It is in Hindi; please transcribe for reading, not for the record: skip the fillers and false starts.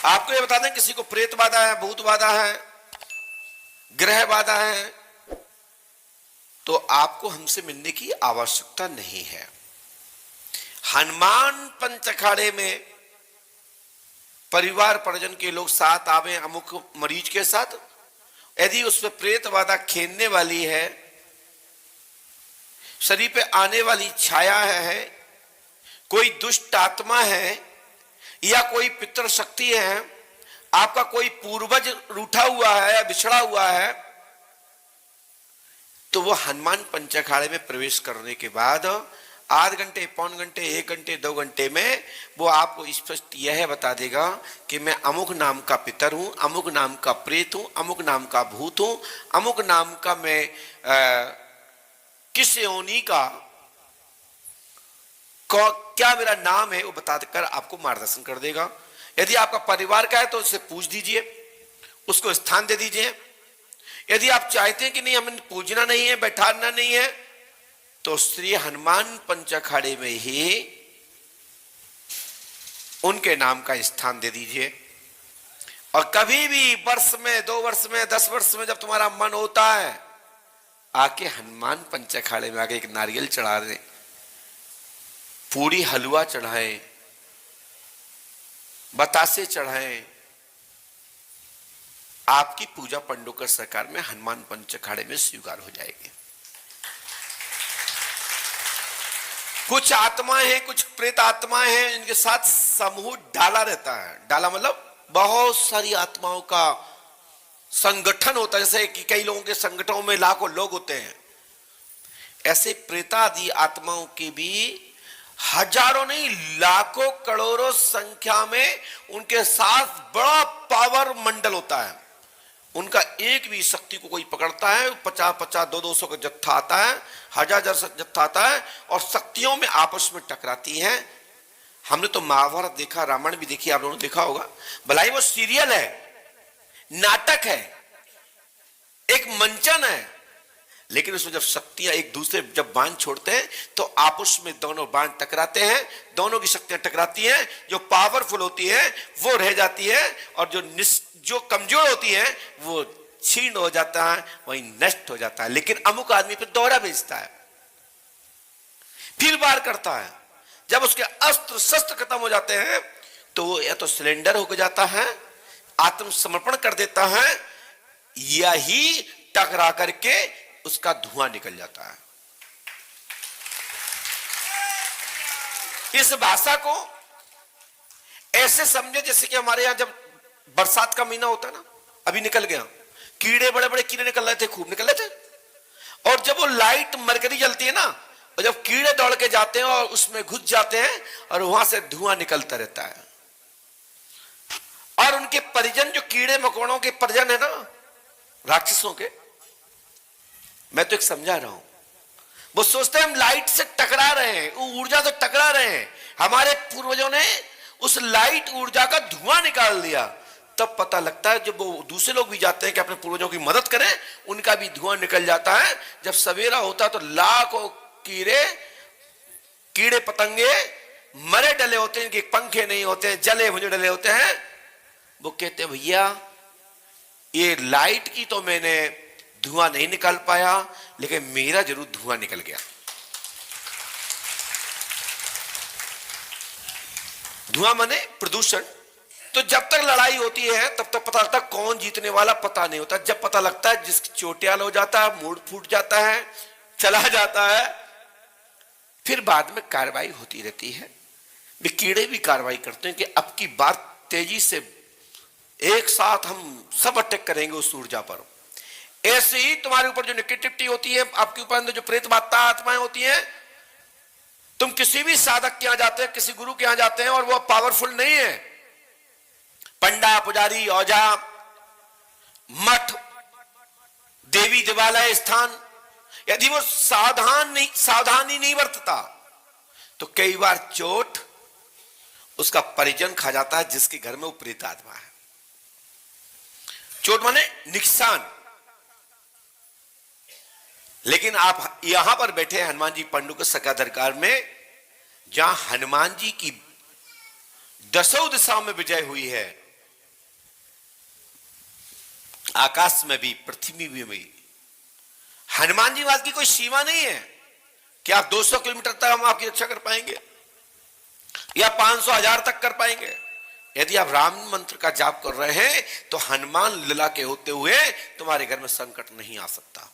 आपको ये बता दें, किसी को प्रेत बाधा है, भूत बाधा है, ग्रह बाधा है, तो आपको हमसे मिलने की आवश्यकता नहीं है। हनुमान पंच अखाड़े में परिवार परिजन के लोग साथ आवे अमुक मरीज के साथ, यदि उस पर प्रेत बाधा खेलने वाली है, शरीर पे आने वाली छाया है, कोई दुष्ट आत्मा है या कोई पितृ शक्ति है, आपका कोई पूर्वज रूठा हुआ है या बिछड़ा हुआ है, तो वो हनुमान पंचाखाड़े में प्रवेश करने के बाद आध घंटे, पौन घंटे, 1 घंटे, 2 घंटे में वो आपको स्पष्ट यह बता देगा कि मैं अमुक नाम का पितर हूं, अमुक नाम का प्रेत हूं, अमुक नाम का भूत हूं, अमुक नाम का मैं किस योनि का क्या मेरा नाम है, वो बताकर आपको मार्गदर्शन कर देगा। यदि आपका परिवार का है तो उससे पूछ दीजिए, उसको स्थान दे दीजिए। यदि आप चाहते हैं कि नहीं, हमें पूजना नहीं है, बैठाना नहीं है, तो श्री हनुमान पंचाखाड़े में ही उनके नाम का स्थान दे दीजिए। और कभी भी वर्ष में, 2 वर्ष में, 10 वर्ष में जब तुम्हारा मन होता है, आके हनुमान पंचाखाड़े में आके एक नारियल चढ़ा दें, पूरी हलवा चढ़ाएं, बतासे चढ़ाएं, आपकी पूजा पंडोकर सरकार में हनुमान पंचाखाड़े में स्वीकार हो जाएगी। कुछ आत्माएं हैं, कुछ प्रेत आत्माएं हैं, इनके साथ समूह डाला रहता है। डाला मतलब बहुत सारी आत्माओं का संगठन होता है, जैसे कि कई लोगों के संगठनों में लाखों लोग होते हैं, ऐसे प्रेतादि आत्माओं की भी हजारों नहीं लाखों करोड़ों संख्या में उनके साथ बड़ा पावर मंडल होता है। उनका एक भी शक्ति को कोई पकड़ता है, 50-50, 200 का जत्था आता है, 1000 जत्था आता है, और शक्तियों में आपस में टकराती हैं। हमने तो महाभारत देखा, रामायण भी देखी, आप लोगों ने देखा होगा। भलाई वो सीरियल है, नाटक है, एक मंचन है, लेकिन उसमें जब शक्तियां एक दूसरे जब बाण छोड़ते हैं तो आपस में दोनों बाण टकराते हैं, दोनों की शक्तियां टकराती हैं। जो पावरफुल होती है वो रह जाती है, और जो कमजोर होती है वो छीन हो जाता है, वही नष्ट हो जाता है। लेकिन अमुक आदमी पे दोहरा भेजता है, फिर वार करता है। जब उसके अस्त्र शस्त्र खत्म हो जाते हैं तो वो या तो सिलेंडर होकर जाता है, आत्मसमर्पण कर देता है, या ही टकरा करके उसका धुआं निकल जाता है। इस भाषा को ऐसे समझे जैसे कि हमारे यहां जब बरसात का महीना होता है ना, अभी निकल गया, कीड़े, बड़े बड़े कीड़े निकल रहे थे, खूब निकल रहे थे, और जब वो लाइट मरकरी जलती है ना, और जब कीड़े दौड़ के जाते हैं और उसमें घुस जाते हैं और वहां से धुआं निकलता रहता है। और उनके परिजन, जो कीड़े मकोड़ों के परिजन है ना, राक्षसों के, मैं तो एक समझा रहा हूं, वो सोचते हैं हम लाइट से टकरा रहे हैं, वो ऊर्जा से टकरा रहे हैं। हमारे पूर्वजों ने उस लाइट ऊर्जा का धुआं निकाल दिया। तब पता लगता है, जब वो दूसरे लोग भी जाते हैं कि अपने पूर्वजों की मदद करें, उनका भी धुआं निकल जाता है। जब सवेरा होता है तो लाखों कीड़े पतंगे मरे डले होते हैं, इनके पंखे नहीं होते, जले हुए डले होते हैं। वो कहते हैं भैया ये लाइट की तो मैंने धुआं नहीं निकाल पाया, लेकिन मेरा जरूर धुआं निकल गया। धुआं माने प्रदूषण। तो जब तक लड़ाई होती है तब तक पता लगता कौन जीतने वाला पता नहीं होता। जब पता लगता है जिसकी चोटियाल हो जाता है, मूड फूट जाता है, चला जाता है, फिर बाद में कार्रवाई होती रहती है। वे कीड़े भी कार्रवाई करते हैं कि अब की बार तेजी से एक साथ हम सब अटैक करेंगे उस ऊर्जा पर। ऐसे ही तुम्हारे ऊपर जो नेगेटिविटी होती है, आपके ऊपर अंदर जो प्रेत आत्माएं होती हैं, तुम किसी भी साधक के यहां जाते हैं, किसी गुरु के यहां जाते हैं और वो पावरफुल नहीं है, पंडा, पुजारी, औजा, मठ, देवी देवालय स्थान, यदि वो सावधानी नहीं बरतता तो कई बार चोट उसका परिजन खा जाता है, जिसके घर में वो प्रेत आत्मा है। चोट माने नुकसान। लेकिन आप यहां पर बैठे हैं हनुमान जी पंडुक सका दरबार में, जहां हनुमान जी की 10 दिशाओं में विजय हुई है, आकाश में भी, पृथ्वी में भी। हनुमान जी बात की कोई सीमा नहीं है कि आप 200 किलोमीटर तक हम आपकी रक्षा कर पाएंगे या 500 1000 तक कर पाएंगे। यदि आप राम मंत्र का जाप कर रहे हैं तो हनुमान लीला के होते हुए तुम्हारे घर में संकट नहीं आ सकता।